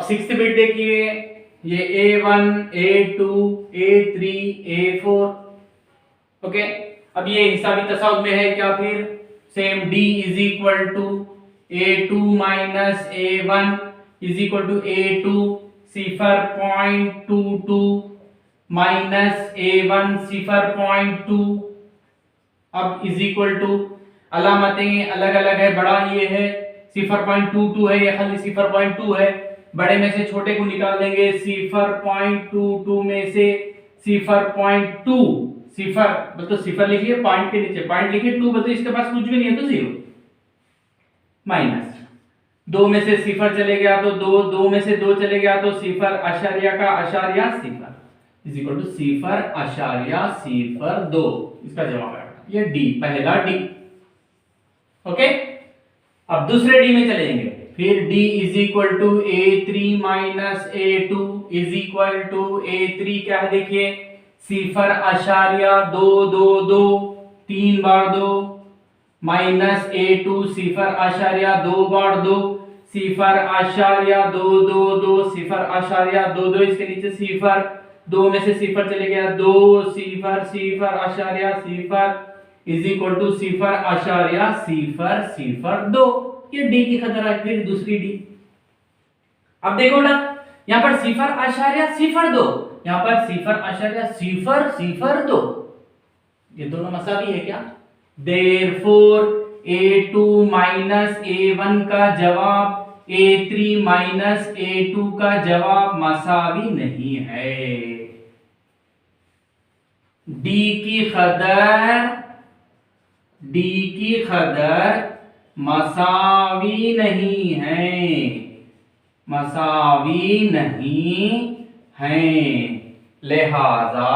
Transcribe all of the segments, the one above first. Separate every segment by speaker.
Speaker 1: Sixth bit देखिए, ये A1 A2 A3 A4। Okay, अब ये हिसाबी तसाउद में है क्या? फिर same D is equal to A2 minus A1 is equal to A2 0.22 minus A1 0.2। अब इज इक्वल टू, अलामतें अलग अलग है, बड़ा ये है 0.22 है, ये खाली 0.2 है, बड़े में से छोटे को निकाल देंगे। 0.22 में से 0.2, सिफर मतलब सिफर लिखिए, पॉइंट के नीचे पॉइंट लिखिए, 2 मतलब इसके पास कुछ भी नहीं है तो 0, माइनस 2 में से सिफर चले गया तो 2, 2 में से 2 चले गया तो सिफर आशार्य का आशार्य सिफर इज इक्वल टू सिफर आशार्य सिफर 2। इसका जवाब आएगा ये डी, पहला डी। ओके, अब दूसरे डी में चलेंगे। फिर d is equal to A3 minus A2 is equal to A3 क्या है देखिए, सिफर आशार्य 2 2 2 3 बार 2 माइनस A2 सिफर आशार्य 2 बार 2 सिफर आशार्य 2 2 2 सिफर आशार्य 2 2, इसके नीचे सिफर, 2 में से सिफर चले गया 2 सिफर सिफर आशार्य सिफर इज इक्वल टू सिफर आशार्य सिफर सिफर 2। ये डी की खतर है। फिर दूसरी डी, अब देखो ना, यहां पर सिफर आशार्य सिफर 2, यहां पर सिफर आशार्य सिफर सिफर 2, ये दोनों मसावी है क्या? देयरफॉर A2 माइनस A1 का जवाब A3 माइनस A2 का जवाब मसावी नहीं है। डी की खदर मसावी नहीं है, मसावी नहीं है, लिहाजा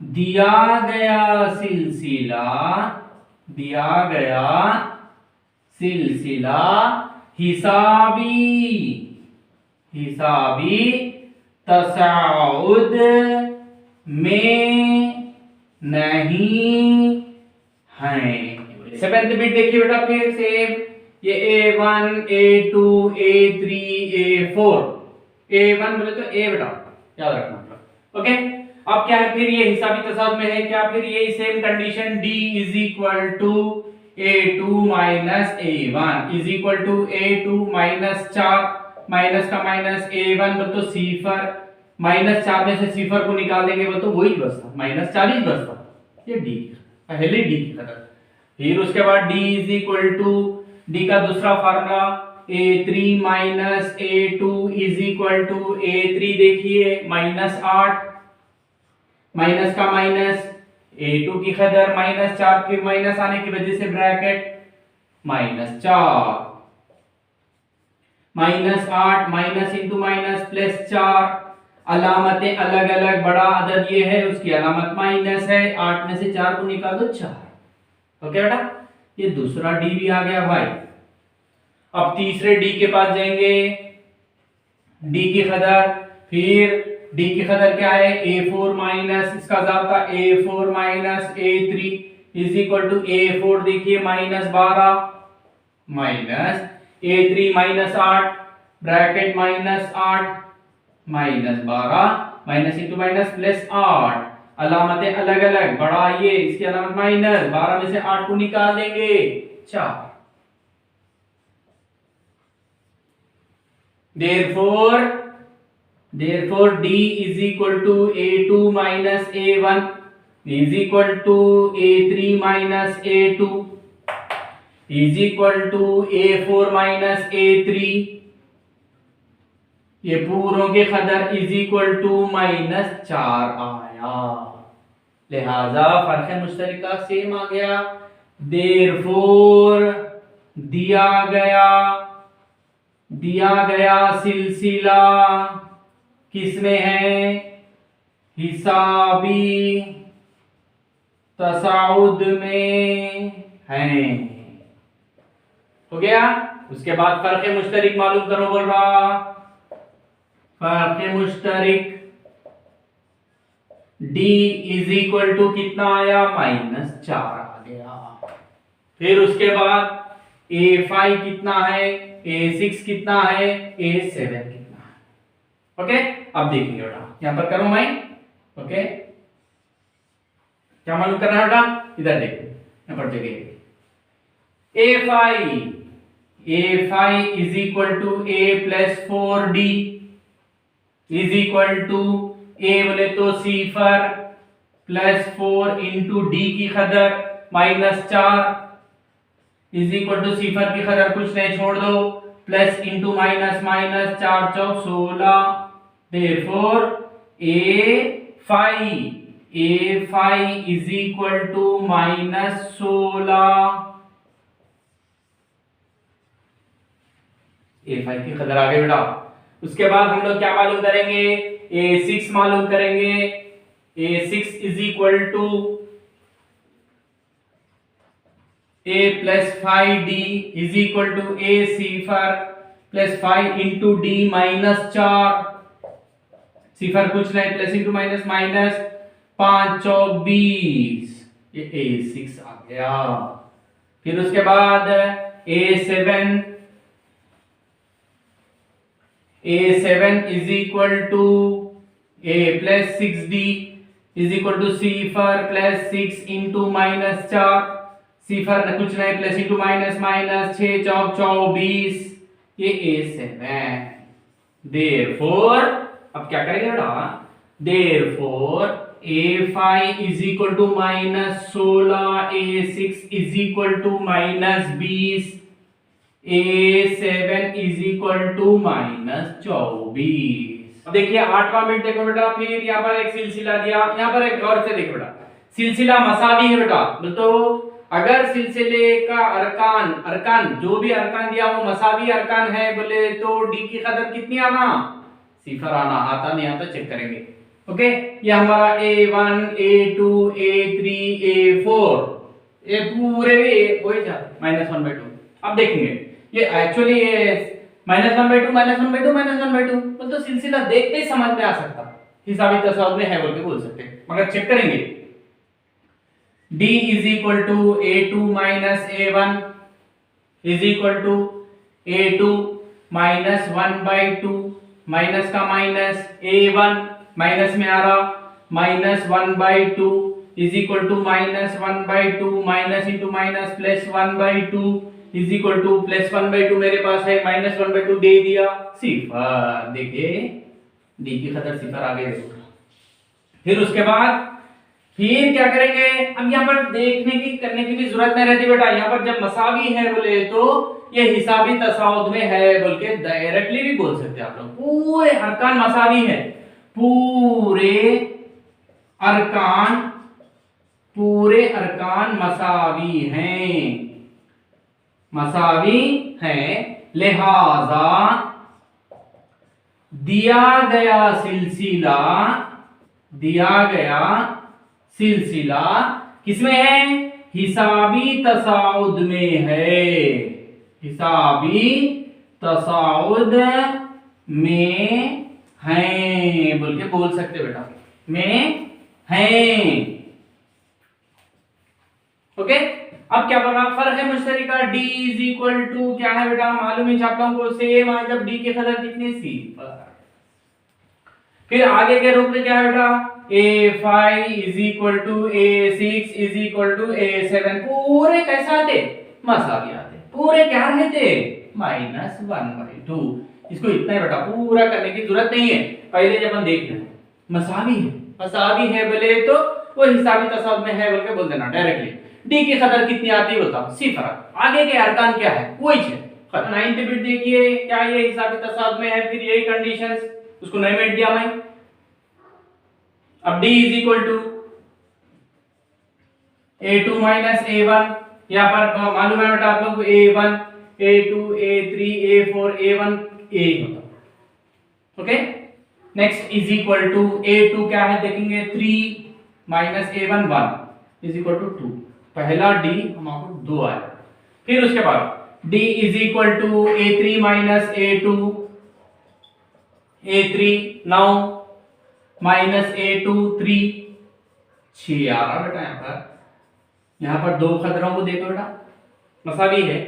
Speaker 1: दिया गया सिलसिला हिसाबी तसाउद में नहीं है। सेवेंथ बिट देखिए बेटा, फिर सेम ये A1 A2 A3 A4, A1 बोले तो A बेटा याद रखना। ओके, अब क्या है, फिर ये हिसाबी तसाउद में है क्या? फिर ये same condition D is equal to A2 minus A1 is equal to A2 minus 4 minus का माइनस A1 बोले तो सिफर, माइनस 4 में से सिफर को निकाल देंगे बोले तो वही बचता, माइनस 4 ही बचता। ये D, पहले D की तरह। फिर उसके बाद D is equal to, D का दूसरा formula A3 minus A2 is equal to A3 देखिए माइनस 8, माइनस का माइनस A2 की खदर माइनस 4, फिर माइनस आने की वजह से bracket minus 4, minus 8 minus into minus plus 4, अलामतें अलग अलग, बड़ा अदद ये है उसकी अलामत माइनस है, 8 में से 4 को निकाल दो 4। ओके बेटा, ये दूसरा डी भी आ गया भाई। अब तीसरे डी के पास जाएंगे, डी की खदर, फिर डी की खदर क्या है? A4 माइनस, इसका जाब्ता A4 minus A3 is equal to A4 देखिए minus 12 minus A3 minus 8 bracket minus 8 minus 12 minus into minus plus 8, अलामतें अलग अलग, बड़ा ये इसकी अलामत माइनस, 12 में से 8 को निकाल देंगे 4। therefore D is equal to A2 minus A1 is equal to A3 minus A2 is equal to A4 minus A3, ये पूरों के खदर इज इक्वल टू माइनस 4 आया, लिहाजा फर्क मुश्तरिका सेम आ गया। देयरफॉर दिया गया सिलसिला किसमें है? हिसाबी तसाउद में है। हो गया। उसके बाद फर्क मुश्तरिक मालूम करो बोल रहा, फर्क मुश्तरिक D इज इक्वल टू कितना आया? माइनस 4 आ गया। फिर उसके बाद A5 कितना है, A6 कितना है, A7 कितना है। ओके, अब देखेंगे बेटा, यहां पर करूं मैं। ओके, क्या मालूम करना है बेटा, इधर देखो, यहां पर देखिए A5 is equal to A plus 4D is equal to A बोले तो सिफर प्लस 4 इंटू डी की कदर माइनस 4 इज इक्वल टू सिफर की कदर कुछ नहीं छोड़ दो, प्लस इंटू माइनस माइनस, 4 चौक 16, therefore A5 is equal to minus 16। A5 की कदर आ गई बेटा। उसके बाद हम लोग क्या मालूम करेंगे, A6 मालूम करेंगे। A6 is equal to A plus 5D is equal to A सिफर प्लस 5 इंटू डी माइनस 4, सिफर कुछ नहीं, प्लस इंटू माइनस माइनस, 5 चौक 20, ये A6 आ गया। फिर उसके बाद A7 is equal to A plus 6D is equal to सिफर प्लस 6 इंटू माइनस 4, सिफर कुछ नहीं, प्लस इंटू माइनस माइनस, 6 चौक 24, ये A7। देयरफॉर अब क्या करेंगे बेटा, therefore A5 is equal to minus 16, A6 is equal to minus 20, A7 is equal to minus 24। अब देखिए 8वां बिट देखो बेटा, फिर यहाँ पर एक सिलसिला दिया, यहाँ पर एक गौर से देखो बेटा, सिलसिला मसावी है बेटा। तो अगर सिलसिले का अरकान जो भी अरकान दिया वो मसावी अरकान है बोले तो डी की कदर कितनी आना, सिफर आना। आता नहीं आता चेक करेंगे। ओके, ये हमारा A1 A2 A3 A4 ये पूरे भी वही जाते -1/2। अब देखेंगे ये एक्चुअली ये -1/2 -1/2 -1/2 बोल तो सिलसिला देखते ही समझ में आ सकता, हिसाबी तसाउद में है बोल के बोल सकते, मगर चेक करेंगे। D is equal to A2 minus A1 is equal to A2 minus 1/2 minus का माइनस, A1 माइनस में आ रहा, minus 1/2 is equal to minus 1/2 minus into minus plus 1/2 is equal to plus 1/2 मेरे पास है, माइनस 1/2 दे दिया, सिफर। देखिए D की कदर सिफर आ गई। फिर उसके बाद फिर क्या करेंगे, अब यहाँ पर देखने की करने की भी जरूरत नहीं रहती बेटा। यहाँ पर जब मसावी है बोले तो ये हिसाबी तसाउद में है बोल के डायरेक्टली भी बोल सकते हैं आप लोग। पूरे अरकान मसावी है, पूरे अरकान मसावी हैं, लिहाजा दिया गया सिलसिला किसमें है, हिसाबी तसाउद में है, हिसाबी तसाउद में हैं बोल के बोल सकते बेटा, में हैं। ओके, अब क्या करना, फर्क है मुश्तरिका D इज इक्वल टू क्या है बेटा, मालूम है आप लोगों को, सेम है जब D की कदर कितनी सी। फिर आगे के रूप में क्या है बेटा, A5 is equal to A6 is equal to A7, पूरे कैसे आते, मसावी आते, पूरे क्या रहते, -1/2। इसको इतना ही बेटा पूरा करने की जरूरत नहीं है, पहले जब हम देख लें मसावी है बोले तो वो हिसाबी तसाउद में है बोल के बोल देना डायरेक्टली। डी की कदर कितनी आती है बताओ, सिफर। आगे के अरकान क्या है, वही है। 9th बिट देखिए क्या ये हिसाबी तसाउद में है, फिर यही कंडीशंस, उसको नहीं मिट दिया मैं। अब D is equal to A2 minus A1, यहाँ पर मालूम है बेटा आप लोग को A1 A2 A3 A4 A1 A होता। Okay, next is equal to A2 क्या है देखेंगे, 3 minus A1 1 is equal to 2। पहला D हमारे 2 आया। फिर उसके बाद D is equal to A3 minus A2 A3 9 minus A2 3, 6 आ रहा बेटा। यहाँ पर 2 कदरों को देखो बेटा, मसावी है,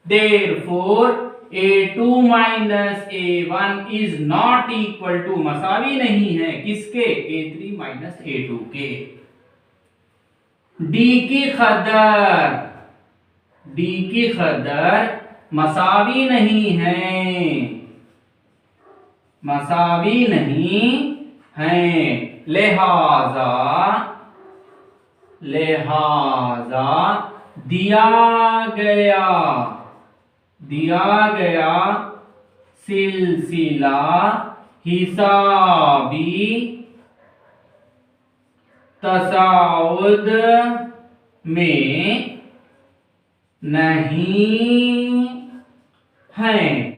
Speaker 1: therefore A2 minus A1 is not equal to, मसावी नहीं है किसके, A3 माइनस A2 के। डी की कदर मसावी नहीं है, मसावी नहीं है, लिहाजा दिया गया सिलसिला हिसाबी तसाउद में नहीं है।